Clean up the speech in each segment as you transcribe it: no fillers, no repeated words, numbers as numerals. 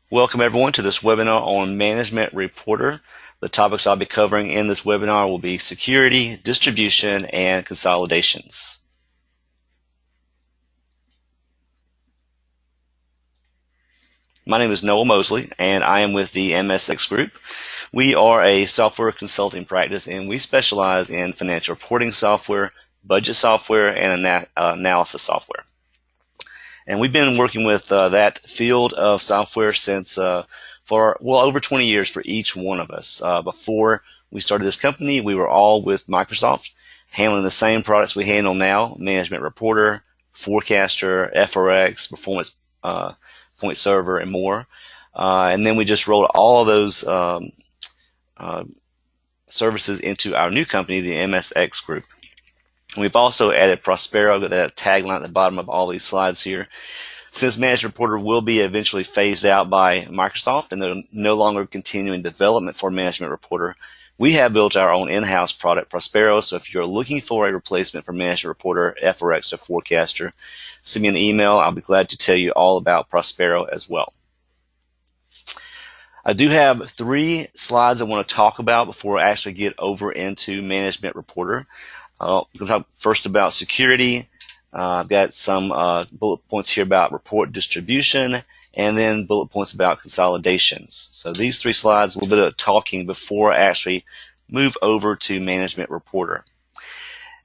Welcome everyone to this webinar on Management Reporter. The topics I'll be covering in this webinar will be security, distribution, and consolidations. My name is Noah Moseley, and I am with the MSX Group. We are a software consulting practice, and we specialize in financial reporting software, budget software, and analysis software. And we've been working with that field of software since for over 20 years for each one of us. Before we started this company, we were all with Microsoft, handling the same products we handle now: Management Reporter, Forecaster, FRX, Performance Point Server, and more. And then we just rolled all of those services into our new company, the MSX Group. We've also added Prospero, that tagline at the bottom of all these slides here. Since Management Reporter will be eventually phased out by Microsoft and they're no longer continuing development for Management Reporter, we have built our own in-house product, Prospero. So if you're looking for a replacement for Management Reporter, FRX, or Forecaster, send me an email. I'll be glad to tell you all about Prospero as well. I do have 3 slides I want to talk about before I actually get over into Management Reporter. I'm going to talk first about security. I've got some bullet points here about report distribution, and then bullet points about consolidations. So these 3 slides, a little bit of talking before I actually move over to Management Reporter.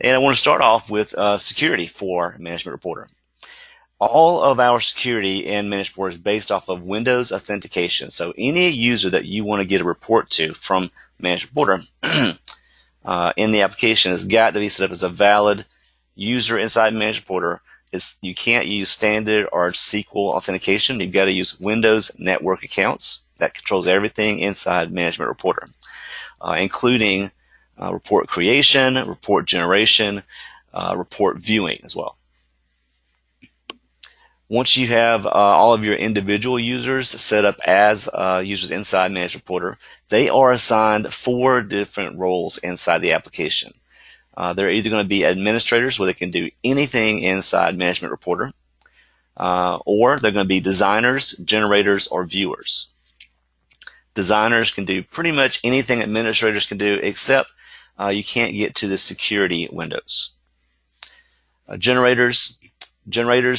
And I want to start off with security for Management Reporter. All of our security in Management Reporter is based off of Windows authentication. So any user that you want to get a report to from Management Reporter in the application has got to be set up as a valid user inside Management Reporter. You can't use standard or SQL authentication. You've got to use Windows network accounts. That controls everything inside Management Reporter, including report creation, report generation, report viewing as well. Once you have all of your individual users set up as users inside Management Reporter, they are assigned 4 different roles inside the application. They're either going to be administrators, where they can do anything inside Management Reporter, or they're going to be designers, generators, or viewers. Designers can do pretty much anything administrators can do, except you can't get to the security windows. Generators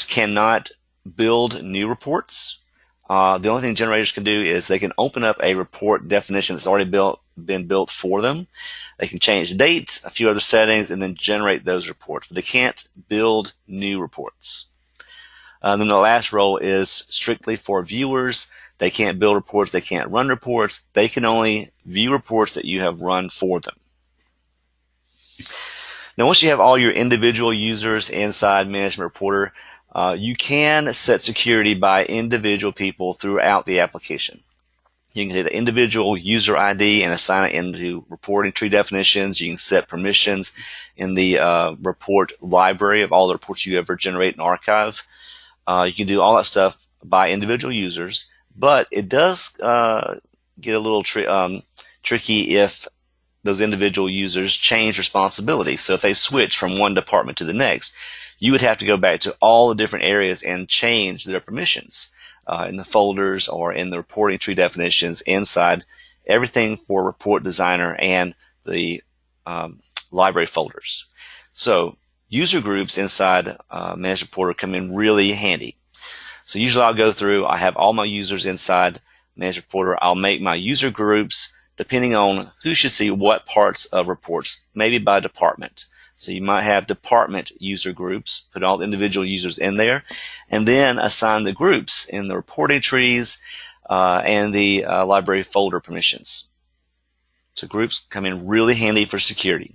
cannot build new reports. The only thing generators can do is they can open up a report definition that's already been built for them. They can change the date, a few other settings, and then generate those reports. But they can't build new reports. Then the last role is strictly for viewers. They can't build reports. They can't run reports. They can only view reports that you have run for them. Now, once you have all your individual users inside Management Reporter, you can set security by individual people throughout the application. You can take the individual user ID and assign it into reporting tree definitions. You can set permissions in the report library of all the reports you ever generate and archive. You can do all that stuff by individual users, but it does get a little tricky if those individual users change responsibility. So if they switch from one department to the next, you would have to go back to all the different areas and change their permissions in the folders or in the reporting tree definitions inside everything for Report Designer and the library folders. So user groups inside Management Reporter come in really handy. So usually I'll go through, I have all my users inside Management Reporter. I'll make my user groups depending on who should see what parts of reports, maybe by department. So you might have department user groups, put all the individual users in there, and then assign the groups in the reporting trees and the library folder permissions. So groups come in really handy for security.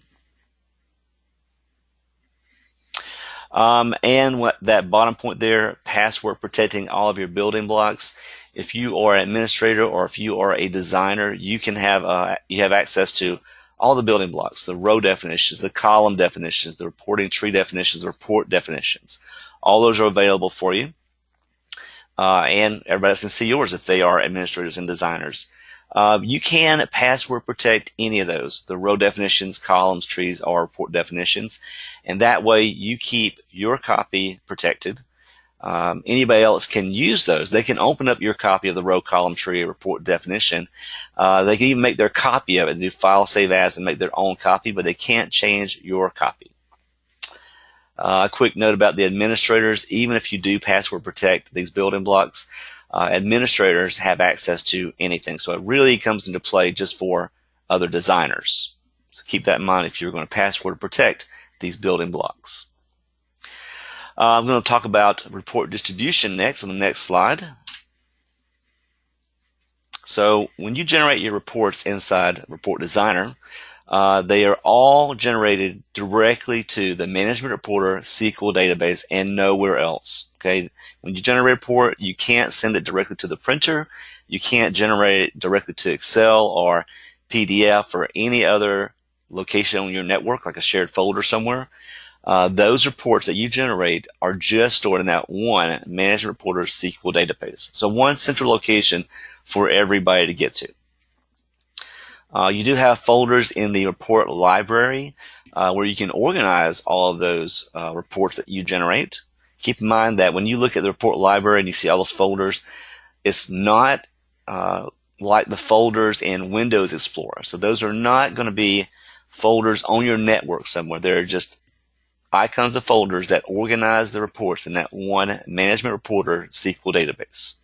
And what that bottom point there, password protecting all of your building blocks. If you are an administrator or if you are a designer, you can have you have access to all the building blocks, the row definitions, the column definitions, the reporting tree definitions, the report definitions. All those are available for you. And everybody else can see yours if they are administrators and designers. You can password protect any of those, the row definitions, columns, trees, or report definitions, and that way you keep your copy protected. Anybody else can use those. They can open up your copy of the row column tree report definition. They can even make their copy of it, do file save as, and make their own copy, but they can't change your copy. A quick note about the administrators: even if you do password protect these building blocks, administrators have access to anything. So it really comes into play just for other designers. So keep that in mind if you're going to password protect these building blocks. I'm going to talk about report distribution next on the next slide. So when you generate your reports inside Report Designer, they are all generated directly to the Management Reporter SQL database and nowhere else. Okay, when you generate a report, you can't send it directly to the printer. You can't generate it directly to Excel or PDF or any other location on your network, like a shared folder somewhere. Those reports that you generate are just stored in that one Management Reporter SQL database. So one central location for everybody to get to. You do have folders in the report library where you can organize all of those reports that you generate. Keep in mind that when you look at the report library and you see all those folders, it's not like the folders in Windows Explorer. So those are not going to be folders on your network somewhere. They're just icons of folders that organize the reports in that one Management Reporter SQL database.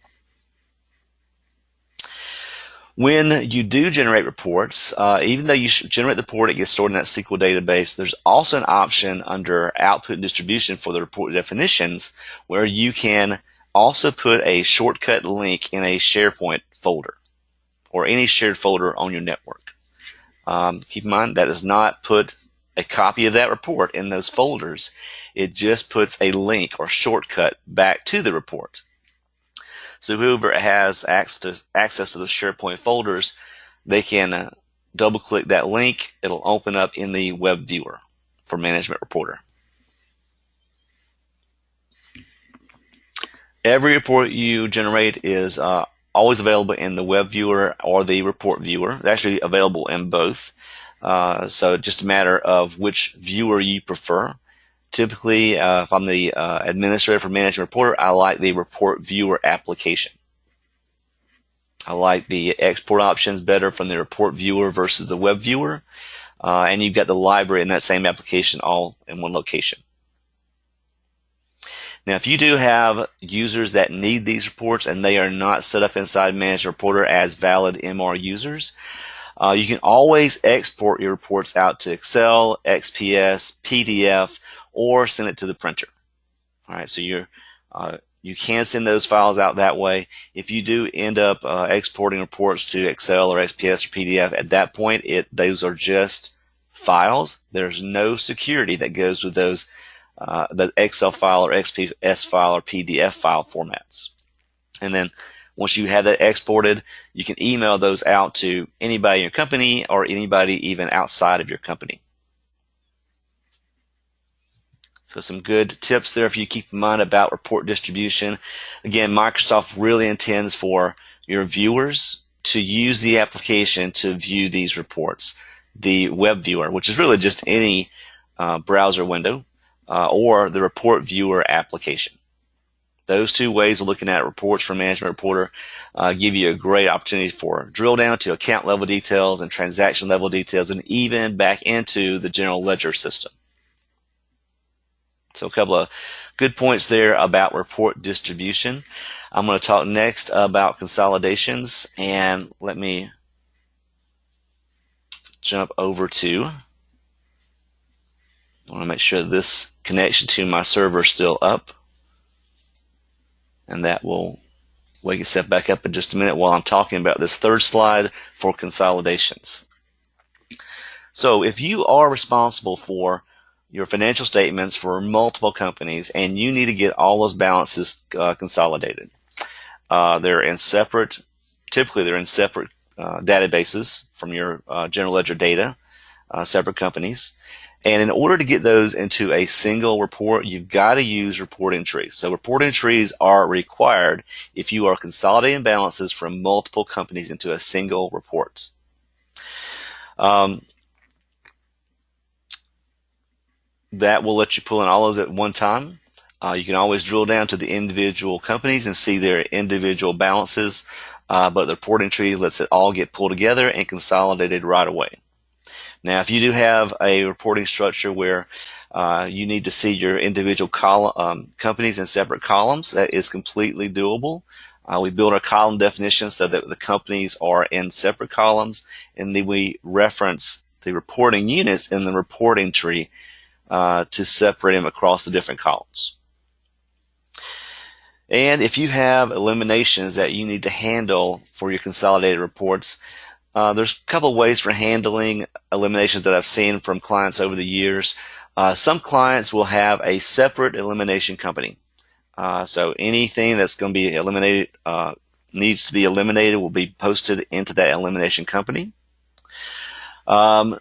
When you do generate reports, even though you generate the report, it gets stored in that SQL database, there's also an option under Output and Distribution for the report definitions where you can also put a shortcut link in a SharePoint folder or any shared folder on your network. Keep in mind that does not put a copy of that report in those folders. It just puts a link or shortcut back to the report. So whoever has access to those SharePoint folders, they can double click that link. It'll open up in the web viewer for Management Reporter. Every report you generate is always available in the web viewer or the report viewer. It's actually available in both. So just a matter of which viewer you prefer. Typically, if I'm the administrator for Management Reporter, I like the report viewer application. I like the export options better from the report viewer versus the web viewer. And you've got the library in that same application all in one location. Now, if you do have users that need these reports and they are not set up inside Management Reporter as valid MR users, you can always export your reports out to Excel, XPS, PDF, or send it to the printer. All right, so you can send those files out that way. If you do end up exporting reports to Excel or XPS or PDF, at that point, those are just files. There's no security that goes with those, the Excel file or XPS file or PDF file formats. And then once you have that exported, you can email those out to anybody in your company or anybody even outside of your company. So some good tips there if you keep in mind about report distribution. Again, Microsoft really intends for your viewers to use the application to view these reports. The web viewer, which is really just any browser window, or the report viewer application. Those two ways of looking at reports from Management Reporter give you a great opportunity for drill down to account level details and transaction level details and even back into the general ledger system. So a couple of good points there about report distribution. I'm going to talk next about consolidations, and let me jump over to, I want to make sure this connection to my server is still up, and that will wake itself back up in just a minute while I'm talking about this third slide for consolidations. So if you are responsible for your financial statements for multiple companies and you need to get all those balances consolidated, typically they're in separate databases from your general ledger data, separate companies. And in order to get those into a single report, you've got to use reporting trees. So reporting trees are required if you are consolidating balances from multiple companies into a single report. That will let you pull in all those at one time. You can always drill down to the individual companies and see their individual balances, but the reporting tree lets it all get pulled together and consolidated right away. Now, if you do have a reporting structure where you need to see your individual companies in separate columns, that is completely doable. We build our column definitions so that the companies are in separate columns, and then we reference the reporting units in the reporting tree to separate them across the different columns. And if you have eliminations that you need to handle for your consolidated reports, there's a couple of ways for handling eliminations that I've seen from clients over the years. Some clients will have a separate elimination company. So anything that's going to be eliminated, needs to be eliminated, will be posted into that elimination company. Other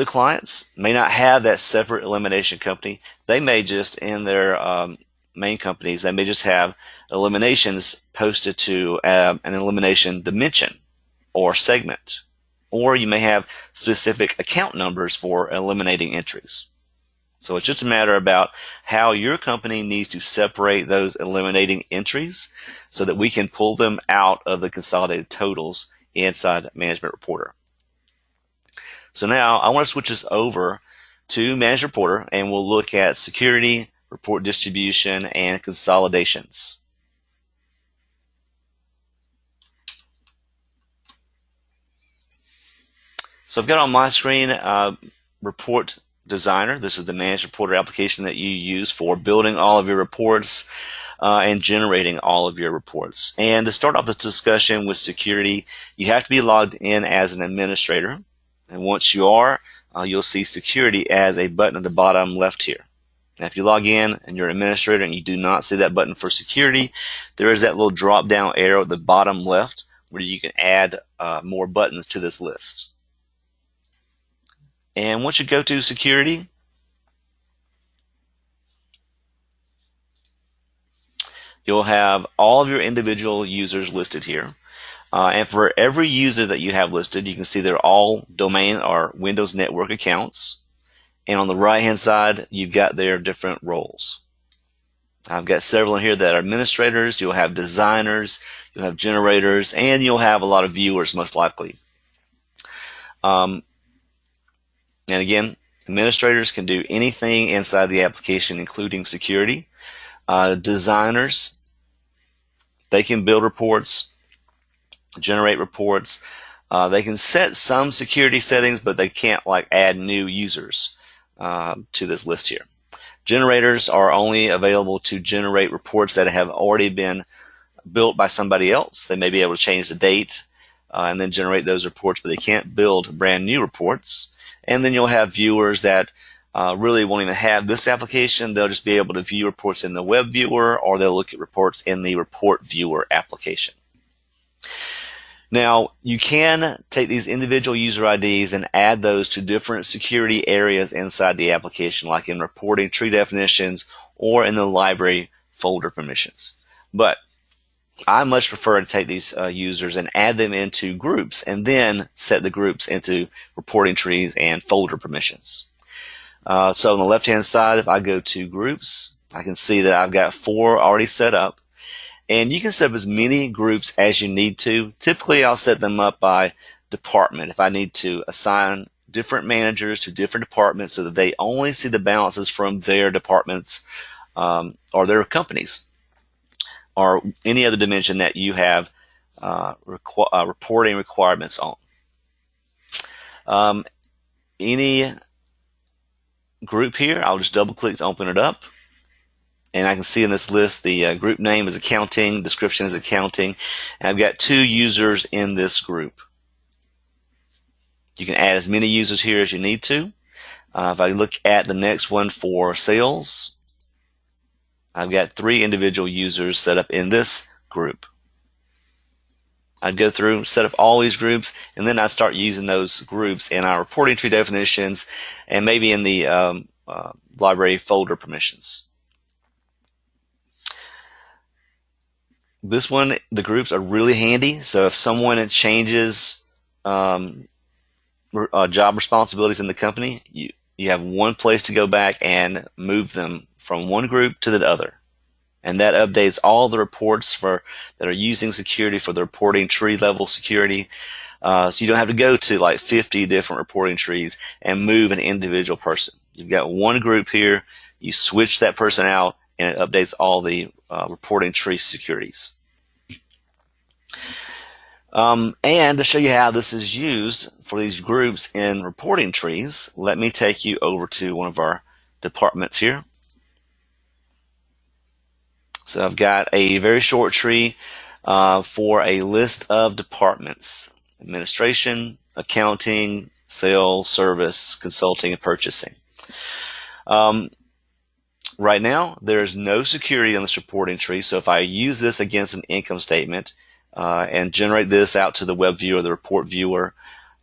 clients may not have that separate elimination company. They may just, in their main companies, they may just have eliminations posted to an elimination dimension or segment. Or you may have specific account numbers for eliminating entries. So it's just a matter about how your company needs to separate those eliminating entries so that we can pull them out of the consolidated totals inside Management Reporter. So now I want to switch this over to Management Reporter, and we'll look at security, report distribution, and consolidations. So I've got on my screen Report Designer. This is the Management Reporter application that you use for building all of your reports and generating all of your reports. And to start off this discussion with security, you have to be logged in as an administrator. And once you are, you'll see security as a button at the bottom left here. Now, if you log in and you're an administrator and you do not see that button for security, there is that little drop down arrow at the bottom left where you can add more buttons to this list. And once you go to security, you'll have all of your individual users listed here. And for every user that you have listed, you can see they're all domain or Windows Network accounts. And on the right-hand side, you've got their different roles. I've got several in here that are administrators. You'll have designers, you'll have generators, and you'll have a lot of viewers, most likely. And again, administrators can do anything inside the application, including security. Designers, they can build reports, generate reports. They can set some security settings, but they can't add new users to this list here. Generators are only available to generate reports that have already been built by somebody else. They may be able to change the date and then generate those reports, but they can't build brand new reports. And then you'll have viewers that really won't even have this application. They'll just be able to view reports in the web viewer, or they'll look at reports in the report viewer application. Now, you can take these individual user IDs and add those to different security areas inside the application, like in reporting tree definitions or in the library folder permissions. But I much prefer to take these users and add them into groups and then set the groups into reporting trees and folder permissions. So on the left-hand side, if I go to groups, I can see that I've got 4 already set up. And you can set up as many groups as you need to. Typically, I'll set them up by department. If I need to assign different managers to different departments so that they only see the balances from their departments or their companies, or any other dimension that you have reporting requirements on. Any group here, I'll just double click to open it up. And I can see in this list the group name is accounting, description is accounting, and I've got 2 users in this group. You can add as many users here as you need to. If I look at the next one for sales, I've got 3 individual users set up in this group. I'd go through, set up all these groups, and then I'd start using those groups in our reporting tree definitions and maybe in the library folder permissions. This one, the groups are really handy. So if someone changes job responsibilities in the company, you have one place to go back and move them from one group to the other. And that updates all the reports that are using security for the reporting tree level security. So you don't have to go to like 50 different reporting trees and move an individual person. You've got one group here, you switch that person out, and it updates all the reporting tree securities. And to show you how this is used for these groups in reporting trees, let me take you over to one of our departments here. So I've got a very short tree for a list of departments: administration, accounting, sales, service, consulting, and purchasing. Right now, there's no security on this reporting tree, so if I use this against an income statement and generate this out to the web viewer, the report viewer,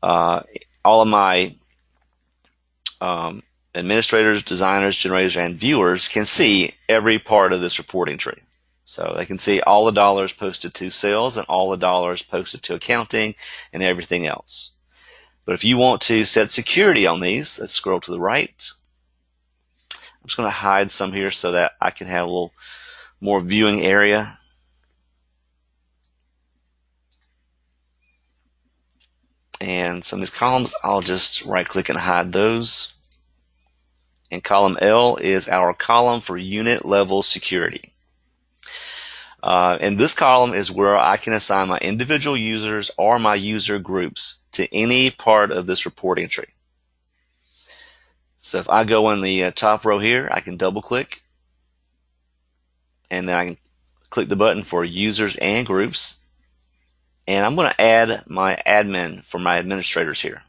all of my administrators, designers, generators, and viewers can see every part of this reporting tree. So they can see all the dollars posted to sales and all the dollars posted to accounting and everything else. But if you want to set security on these, let's scroll to the right. I'm just going to hide some here so that I can have a little more viewing area. And some of these columns, I'll just right click and hide those. And column L is our column for unit level security. And this column is where I can assign my individual users or my user groups to any part of this reporting tree. So if I go in the top row here, I can double click, and then I can click the button for users and groups. And I'm going to add my admin for my administrators here.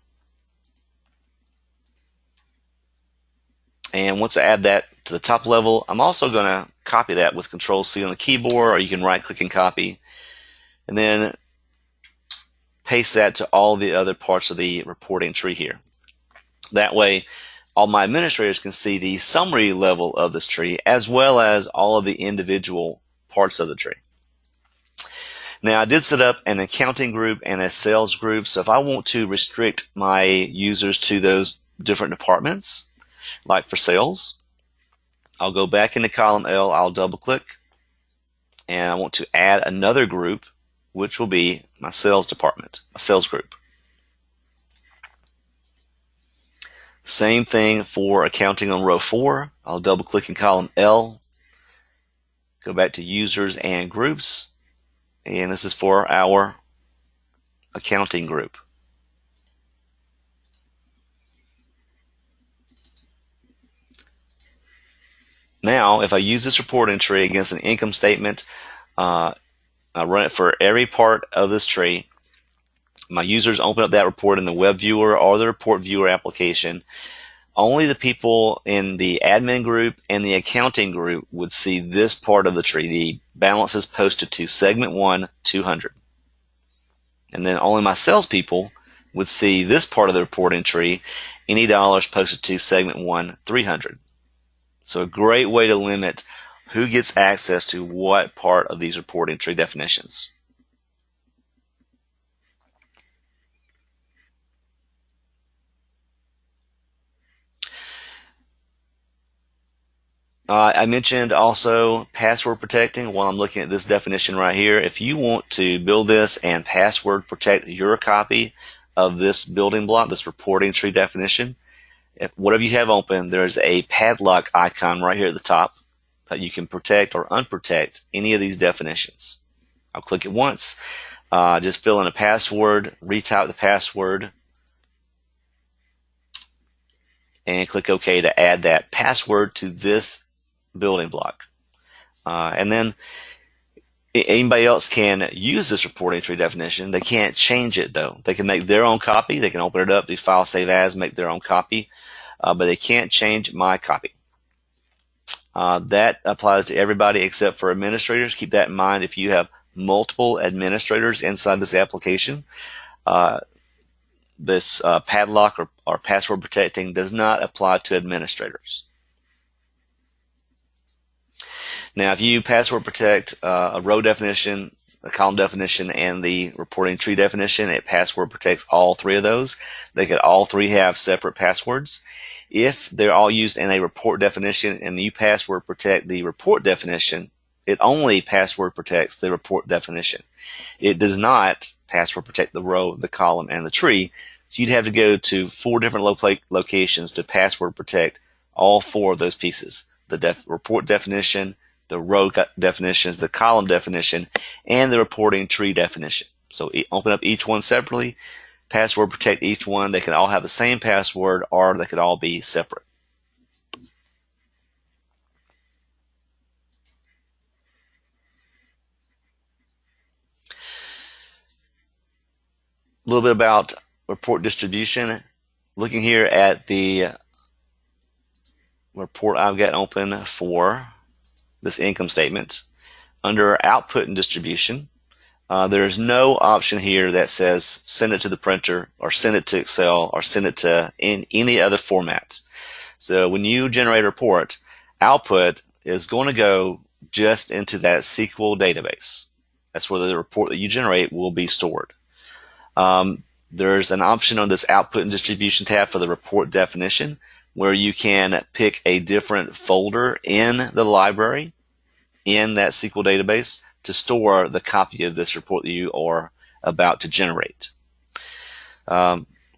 And once I add that to the top level, I'm also going to copy that with Control-C on the keyboard, or you can right-click and copy, and then paste that to all the other parts of the reporting tree here. That way, all my administrators can see the summary level of this tree, as well as all of the individual parts of the tree. Now, I did set up an accounting group and a sales group, so if I want to restrict my users to those different departments, like for sales, I'll go back into column L, I'll double click, and I want to add another group, which will be my sales department, my sales group. Same thing for accounting on row 4. I'll double click in column L, go back to users and groups, and this is for our accounting group. Now, if I use this reporting tree against an income statement, I run it for every part of this tree. My users open up that report in the web viewer or the report viewer application. Only the people in the admin group and the accounting group would see this part of the tree, the balances posted to segment 1, 200. And then only my salespeople would see this part of the reporting tree, any dollars posted to segment 1, 300. So a great way to limit who gets access to what part of these reporting tree definitions. I mentioned also password protecting while I'm looking at this definition right here. If you want to build this and password protect your copy of this building block, this reporting tree definition, whatever you have open, there's a padlock icon right here at the top that you can protect or unprotect any of these definitions. I'll click it once, just fill in a password, retype the password, and click OK to add that password to this building block. And then anybody else can use this reporting tree definition. They can't change it though. They can make their own copy. They can open it up, do file save as, make their own copy, but they can't change my copy. That applies to everybody except for administrators. Keep that in mind. If you have multiple administrators inside this application, this padlock or password protecting does not apply to administrators. Now, if you password protect a row definition, the column definition and the reporting tree definition. It password protects all three of those. They could all three have separate passwords. If they're all used in a report definition and you password protect the report definition, it only password protects the report definition. It does not password protect the row, the column, and the tree. So you'd have to go to 4 different locations to password protect all 4 of those pieces: the report definition, the row definitions, the column definition, and the reporting tree definition. So open up each one separately, password protect each one. They can all have the same password, or they could all be separate. A little bit about report distribution. Looking here at the report I've got open for this income statement, under output and distribution, there's no option here that says send it to the printer or send it to Excel or send it to in any other format. So when you generate a report, output is going to go just into that SQL database. That's where the report that you generate will be stored. There's an option on this output and distribution tab for the report definition where you can pick a different folder in the library in that SQL database to store the copy of this report that you are about to generate.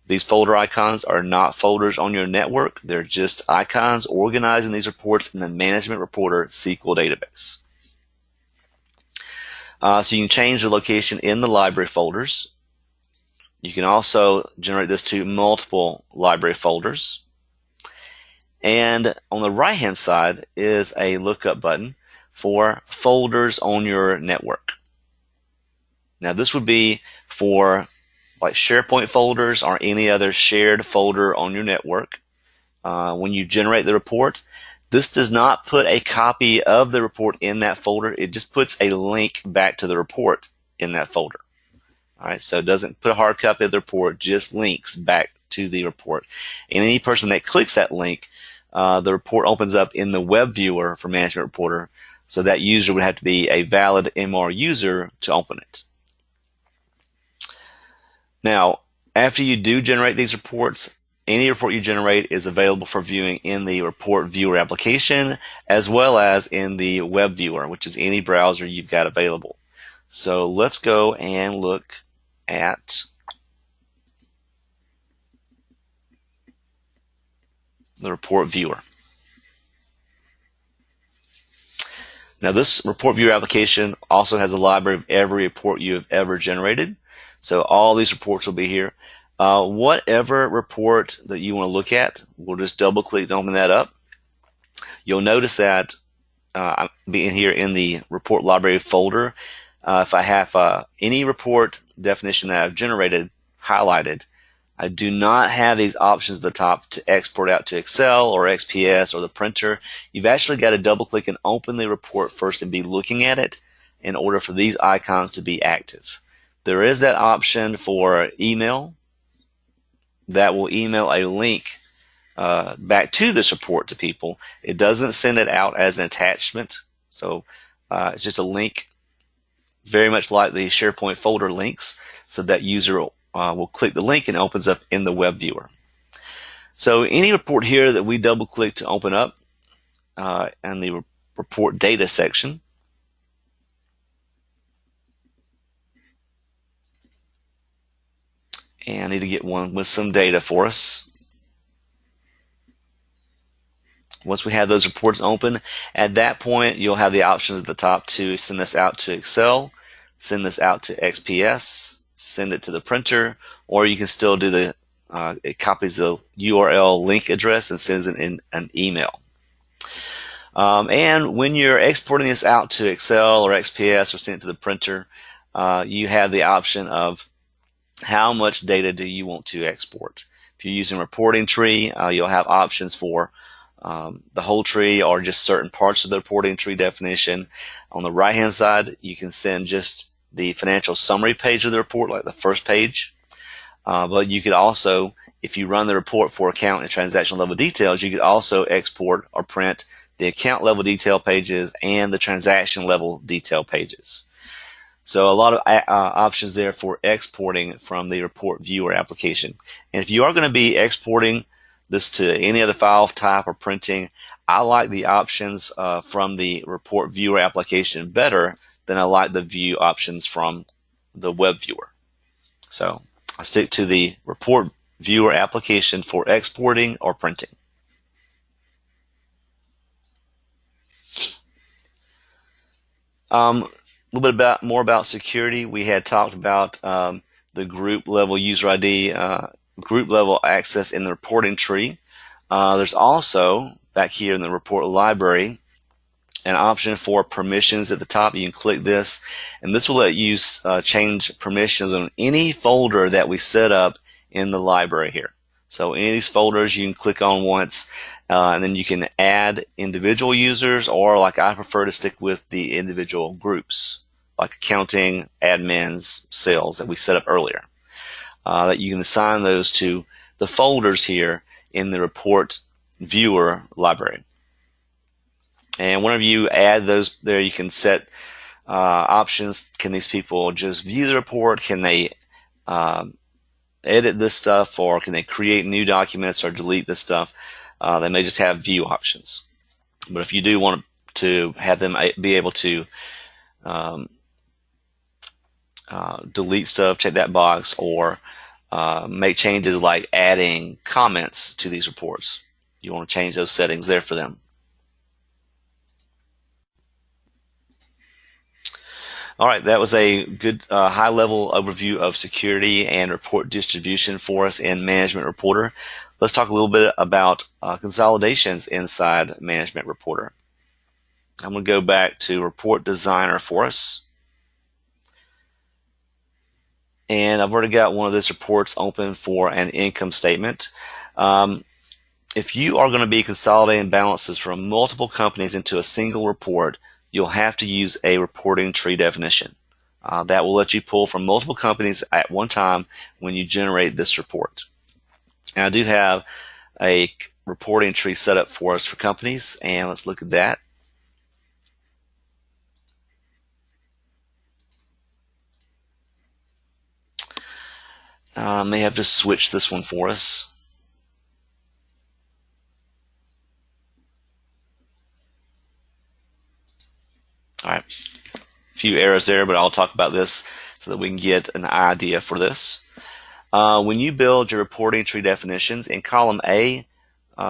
These folder icons are not folders on your network. They're just icons organizing these reports in the Management Reporter SQL database. So you can change the location in the library folders. You can also generate this to multiple library folders. And on the right-hand side is a lookup button for folders on your network. Now this would be for like SharePoint folders or any other shared folder on your network. When you generate the report, this does not put a copy of the report in that folder. It just puts a link back to the report in that folder. All right, so it doesn't put a hard copy of the report, just links back to the report. And any person that clicks that link, the report opens up in the web viewer for Management Reporter, so that user would have to be a valid MR user to open it. Now, after you do generate these reports, any report you generate is available for viewing in the report viewer application as well as in the web viewer, which is any browser you've got available. So let's go and look at the report viewer. Now this report viewer application also has a library of every report you have ever generated. So all these reports will be here. Whatever report that you want to look at, we'll just double click to open that up. You'll notice that being here in the report library folder, if I have any report definition that I've generated highlighted, I do not have these options at the top to export out to Excel or XPS or the printer. You've actually got to double click and open the report first and be looking at it in order for these icons to be active. There is that option for email that will email a link back to this report to people. It doesn't send it out as an attachment, so it's just a link, very much like the SharePoint folder links, so that user will click the link and it opens up in the web viewer. So any report here that we double click to open up in the report data section, and I need to get one with some data for us. Once we have those reports open, at that point you'll have the options at the top to send this out to Excel, send this out to XPS, send it to the printer, or you can still do the it copies the URL link address and sends it in an email. And when you're exporting this out to Excel or XPS or send it to the printer, you have the option of how much data do you want to export. If you're using reporting tree, you'll have options for the whole tree or just certain parts of the reporting tree definition. On the right hand side, you can send just the financial summary page of the report, like the first page. But you could also, if you run the report for account and transaction level details, you could also export or print the account level detail pages and the transaction level detail pages. So a lot of options there for exporting from the report viewer application. And if you are going to be exporting this to any other file type or printing, I like the options from the report viewer application better than I like the view options from the web viewer. So I stick to the report viewer application for exporting or printing. A little bit more about security. We had talked about the group level user ID, group level access in the reporting tree. There's also back here in the report library an option for permissions at the top. You can click this, and this will let you change permissions on any folder that we set up in the library here. So any of these folders you can click on once, and then you can add individual users, or like I prefer to stick with the individual groups, like accounting, admins, sales that we set up earlier. That you can assign those to the folders here in the report viewer library. And whenever you add those there, you can set options. Can these people just view the report? Can they edit this stuff, or can they create new documents or delete this stuff? They may just have view options. But if you do want to have them be able to delete stuff, check that box, or make changes like adding comments to these reports. You want to change those settings there for them. All right, that was a good high-level overview of security and report distribution for us in Management Reporter. Let's talk a little bit about consolidations inside Management Reporter. I'm going to go back to Report Designer for us. And I've already got one of these reports open for an income statement. If you are going to be consolidating balances from multiple companies into a single report, you'll have to use a reporting tree definition. That will let you pull from multiple companies at one time when you generate this report. And I do have a reporting tree set up for us for companies, and let's look at that. May have to switch this one for us. All right, a few errors there, but I'll talk about this so that we can get an idea for this. When you build your reporting tree definitions in column A,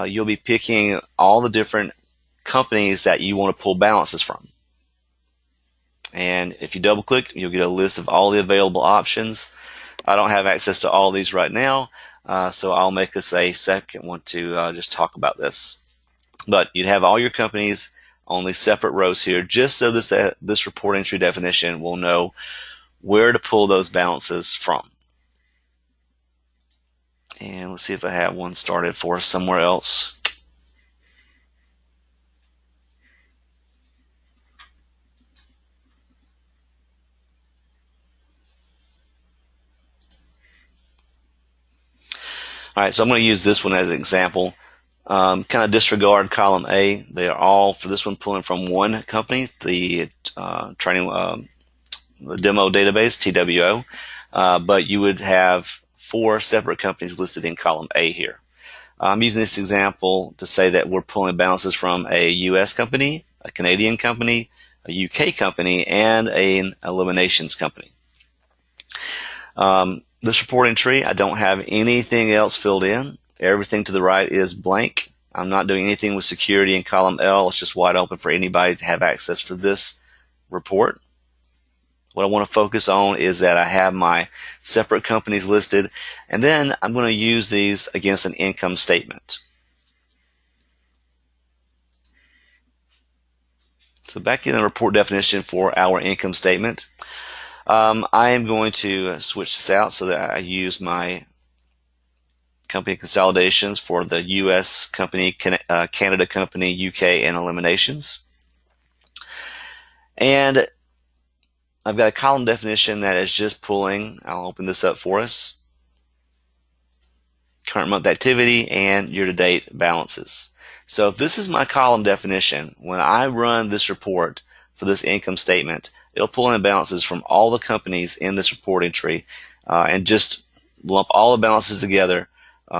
you'll be picking all the different companies that you want to pull balances from. And if you double click, you'll get a list of all the available options. I don't have access to all these right now, so I'll make us a second one to just talk about this. But you'd have all your companies on these separate rows here, just so this reporting tree definition will know where to pull those balances from. And let's see if I have one started for us somewhere else. All right, so I'm going to use this one as an example. Kind of disregard column A. They are all, for this one, pulling from one company, the the demo database, TWO, but you would have 4 separate companies listed in column A here. I'm using this example to say that we're pulling balances from a US company, a Canadian company, a UK company, and an eliminations company. This reporting tree, I don't have anything else filled in. Everything to the right is blank. I'm not doing anything with security in column L. It's just wide open for anybody to have access for this report. What I want to focus on is that I have my separate companies listed, and then I'm going to use these against an income statement. So back in the report definition for our income statement, I am going to switch this out so that I use my company consolidations for the US company, Canada company, UK, and eliminations. And I've got a column definition that is just pulling, I'll open this up for us, current month activity and year-to-date balances. So if this is my column definition, when I run this report for this income statement, it'll pull in balances from all the companies in this reporting tree and just lump all the balances together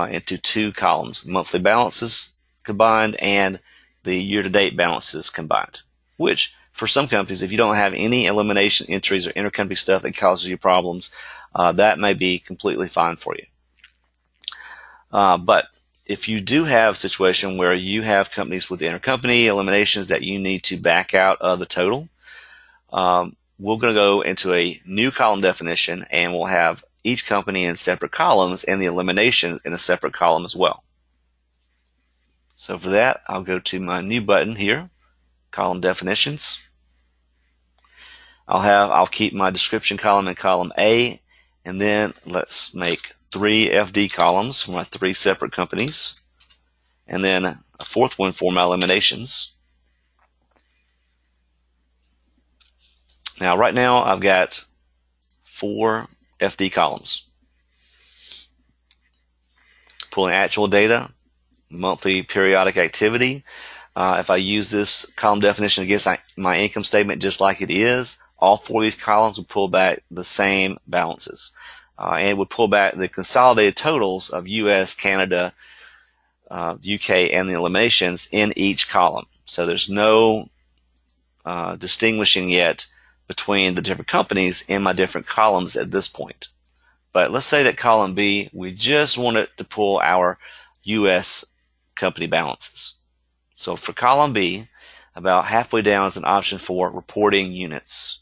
into two columns, monthly balances combined and the year-to-date balances combined, which for some companies, if you don't have any elimination entries or intercompany stuff that causes you problems, that may be completely fine for you. But if you do have a situation where you have companies with intercompany eliminations that you need to back out of the total, we're going to go into a new column definition, and we'll have each company in separate columns and the eliminations in a separate column as well. So for that, I'll go to my new button here, column definitions. I'll keep my description column in column A, and then let's make 3 FD columns for my 3 separate companies, and then a fourth one for my eliminations. Now, right now, I've got 4 FD columns. Pulling actual data, monthly periodic activity. If I use this column definition against my income statement just like it is, all 4 of these columns will pull back the same balances. And it would pull back the consolidated totals of US, Canada, UK, and the eliminations in each column. So there's no distinguishing yet between the different companies in my different columns at this point. But let's say that column B, we just want it to pull our US company balances. So for column B, about halfway down is an option for reporting units.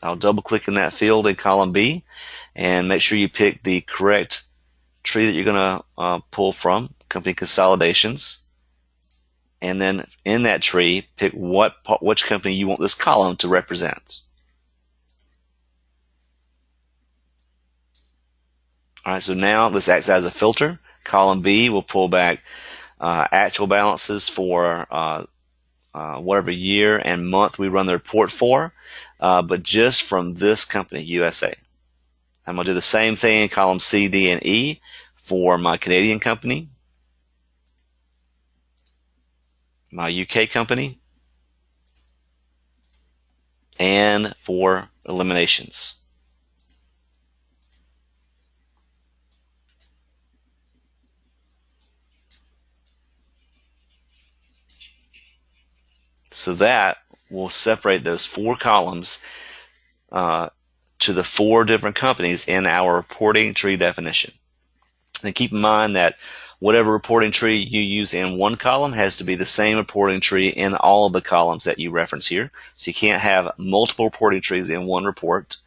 I'll double click in that field in column B and make sure you pick the correct tree that you're going to pull from, company consolidations. And then in that tree, pick which company you want this column to represent. All right, so now this acts as a filter. Column B will pull back actual balances for whatever year and month we run the report for, but just from this company, USA. I'm going to do the same thing in column C, D, and E for my Canadian company, my UK company, and for eliminations. So that will separate those 4 columns to the 4 different companies in our reporting tree definition. And keep in mind that whatever reporting tree you use in one column has to be the same reporting tree in all of the columns that you reference here. So you can't have multiple reporting trees in one report.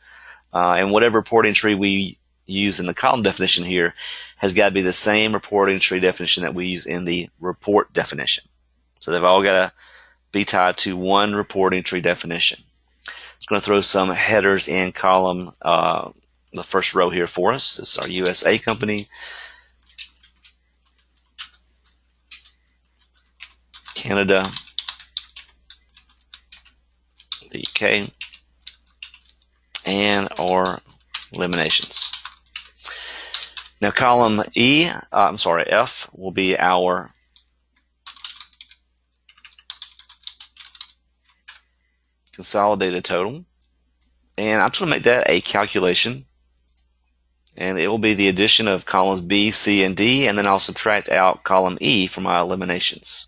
And whatever reporting tree we use in the column definition here has got to be the same reporting tree definition that we use in the report definition. So they've all got to be tied to one reporting tree definition. It's going to throw some headers in column, the first row here for us. This is our USA company, Canada, the UK, and our eliminations. Now column F will be our consolidated total, and I'm just going to make that a calculation, and it will be the addition of columns B, C, and D, and then I'll subtract out column E for my eliminations.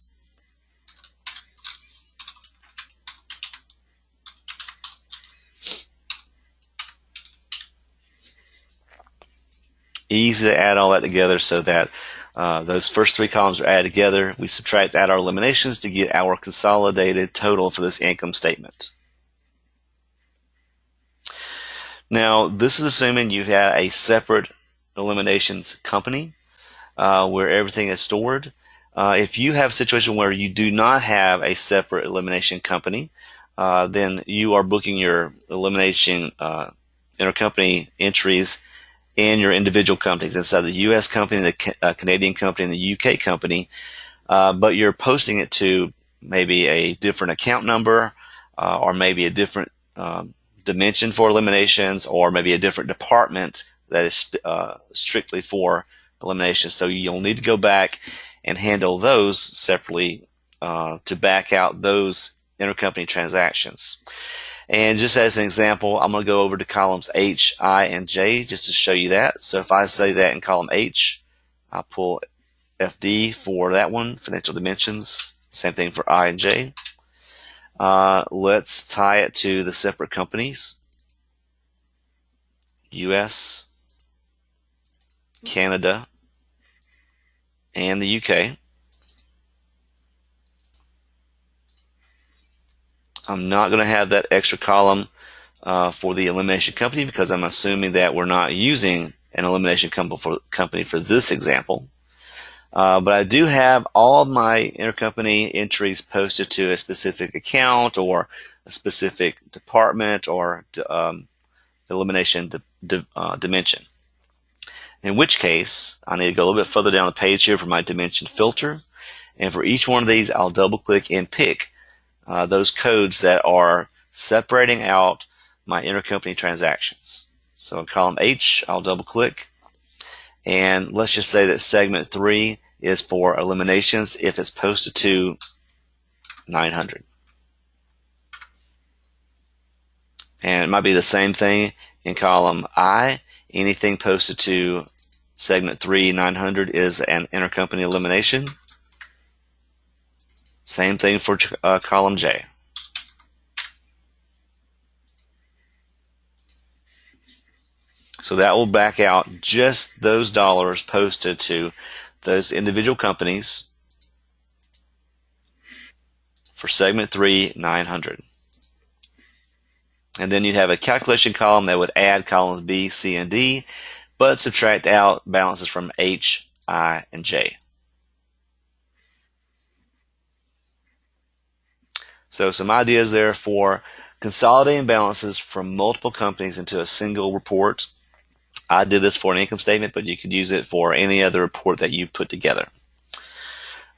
Easy to add all that together so that those first 3 columns are added together. We subtract out our eliminations to get our consolidated total for this income statement. Now, this is assuming you have a separate eliminations company where everything is stored. If you have a situation where you do not have a separate elimination company, then you are booking your elimination intercompany entries in your individual companies inside the US company, the Canadian company, and the UK company, but you're posting it to maybe a different account number or maybe a different dimension for eliminations, or maybe a different department that is strictly for eliminations. So you'll need to go back and handle those separately to back out those intercompany transactions. And just as an example, I'm going to go over to columns H, I, and J just to show you that. So if I say that in column H, I'll pull FD for that one, financial dimensions. Same thing for I and J. Let's tie it to the separate companies. US, Canada, and the UK. I'm not going to have that extra column for the elimination company because I'm assuming that we're not using an elimination company for this example. But I do have all of my intercompany entries posted to a specific account or a specific department or elimination dimension. In which case, I need to go a little bit further down the page here for my dimension filter. And for each one of these, I'll double click and pick those codes that are separating out my intercompany transactions. So in column H, I'll double click. And let's just say that segment 3 is for eliminations if it's posted to 900. And it might be the same thing in column I. Anything posted to segment 3, 900 is an intercompany elimination. Same thing for column J. So that will back out just those dollars posted to those individual companies for segment 3, 900. And then you'd have a calculation column that would add columns B, C, and D, but subtract out balances from H, I, and J. So some ideas there for consolidating balances from multiple companies into a single report. I did this for an income statement, but you could use it for any other report that you put together.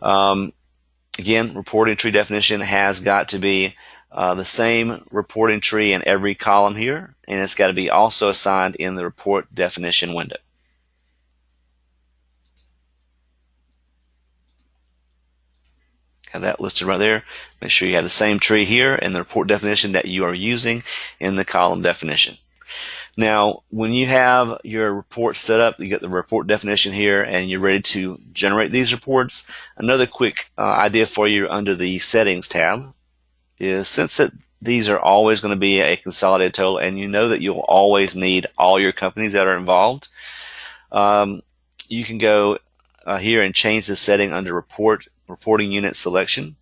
Again, reporting tree definition has got to be the same reporting tree in every column here, and it's got to be also assigned in the report definition window. Have that listed right there. Make sure you have the same tree here in the report definition that you are using in the column definition. Now, when you have your report set up, you get the report definition here, and you're ready to generate these reports. Another quick idea for you under the Settings tab is, since these are always going to be a consolidated total, and you know that you'll always need all your companies that are involved, you can go here and change the setting under reporting unit selection.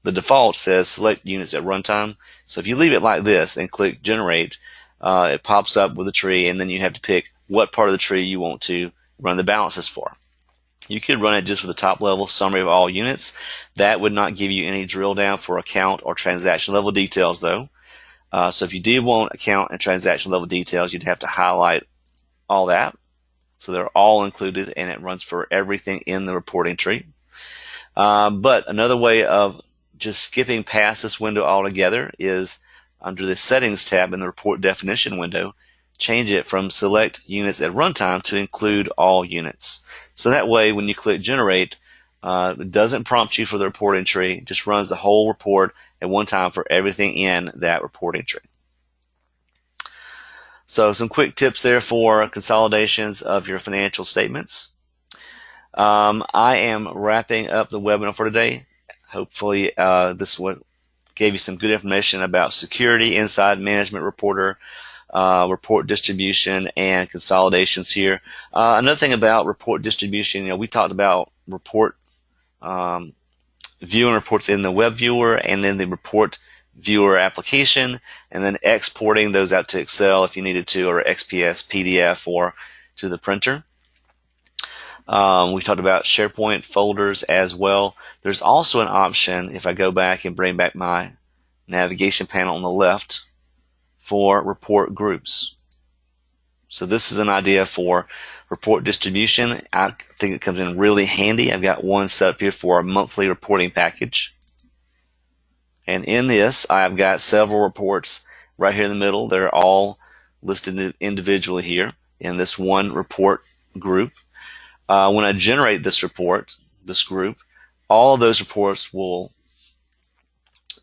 The default says select units at runtime. So if you leave it like this and click generate, it pops up with a tree, and then you have to pick what part of the tree you want to run the balances for. You could run it just with the top level summary of all units. That would not give you any drill down for account or transaction level details though. So if you did want account and transaction level details, you'd have to highlight all that. So they're all included, and it runs for everything in the reporting tree. But another way of just skipping past this window altogether is under the Settings tab in the Report Definition window, change it from Select Units at Runtime to include all units. So that way, when you click Generate, it doesn't prompt you for the reporting tree, it just runs the whole report at one time for everything in that reporting tree. So some quick tips there for consolidations of your financial statements. I am wrapping up the webinar for today. Hopefully this gave you some good information about security, inside management reporter, report distribution, and consolidations here. Another thing about report distribution, we talked about report viewing reports in the web viewer and then the report viewer application, and then exporting those out to Excel if you needed to, or XPS, PDF, or to the printer. We talked about SharePoint folders as well. There's also an option, if I go back and bring back my navigation panel on the left, for report groups. So this is an idea for report distribution. I think it comes in really handy. I've got one set up here for a monthly reporting package. And in this, I've got several reports right here in the middle. They're all listed individually here in this one report group. When I generate this report, this group, all of those reports will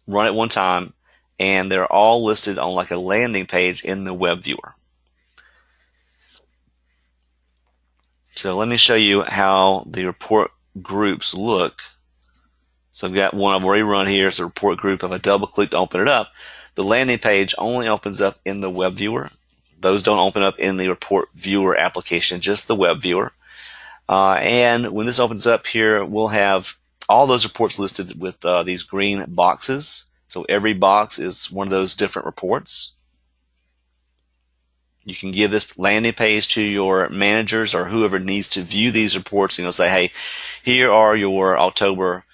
run at one time, and they're all listed on like a landing page in the web viewer. So let me show you how the report groups look. So I've got one I've already run here. It's a report group. If I double click to open it up, the landing page only opens up in the web viewer. Those don't open up in the report viewer application, just the web viewer. And when this opens up here, we'll have all those reports listed with these green boxes. So every box is one of those different reports. You can give this landing page to your managers or whoever needs to view these reports. Say, hey, here are your October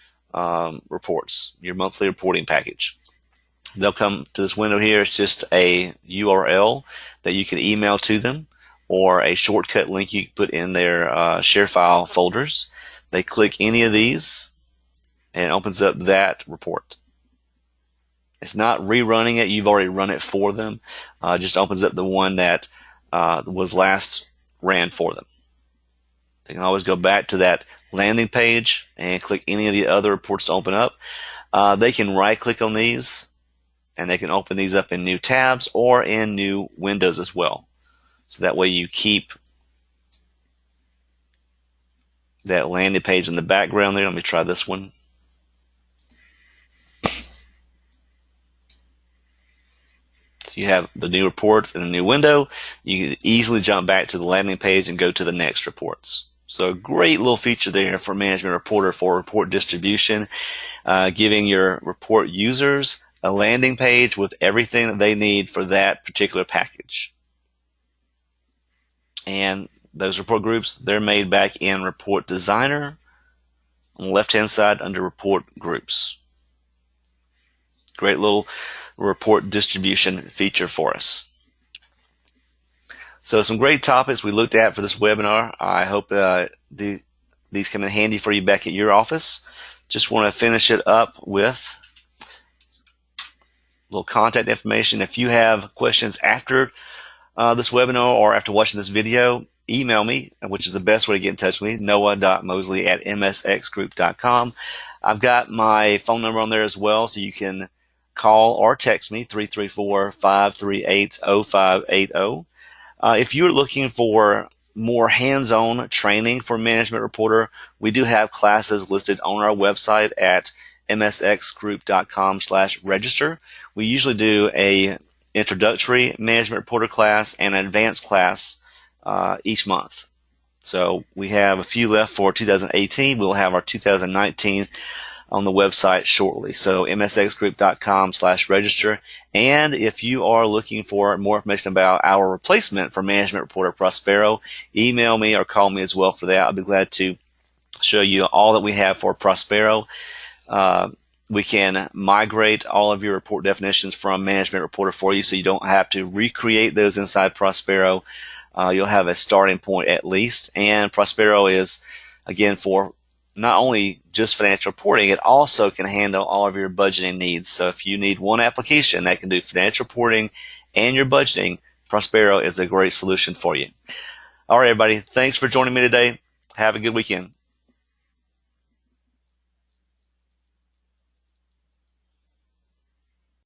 reports, your monthly reporting package. They'll come to this window here. It's just a URL that you can email to them, or a shortcut link you can put in their share file folders. They click any of these and it opens up that report. It's not rerunning it. You've already run it for them. It just opens up the one that was last ran for them. They can always go back to that landing page and click any of the other reports to open up. They can right click on these and they can open these up in new tabs or in new windows as well. So that way you keep that landing page in the background there. Let me try this one. So you have the new reports in a new window. You can easily jump back to the landing page and go to the next reports. So a great little feature there for Management Reporter for report distribution, giving your report users a landing page with everything that they need for that particular package. And those report groups, they're made back in Report Designer on the left-hand side under Report Groups. Great little report distribution feature for us. So some great topics we looked at for this webinar. I hope these come in handy for you back at your office. Just want to finish it up with a little contact information. If you have questions after this webinar or after watching this video, email me, which is the best way to get in touch with me, noah.moseley@msxgroup.com. I've got my phone number on there as well, so you can call or text me, 334-538-0580. If you're looking for more hands-on training for Management Reporter, we do have classes listed on our website at msxgroup.com/register. We usually do a introductory Management Reporter class and an advanced class each month. So we have a few left for 2018. We'll have our 2019 on the website shortly. So msxgroup.com/register. And if you are looking for more information about our replacement for Management Reporter Prospero, email me or call me as well for that. I'll be glad to show you all that we have for Prospero. We can migrate all of your report definitions from Management Reporter for you, so you don't have to recreate those inside Prospero. You'll have a starting point at least. And Prospero is, again, for not only just financial reporting, it also can handle all of your budgeting needs. So if you need one application that can do financial reporting and your budgeting, Prospero is a great solution for you. All right, everybody. Thanks for joining me today. Have a good weekend.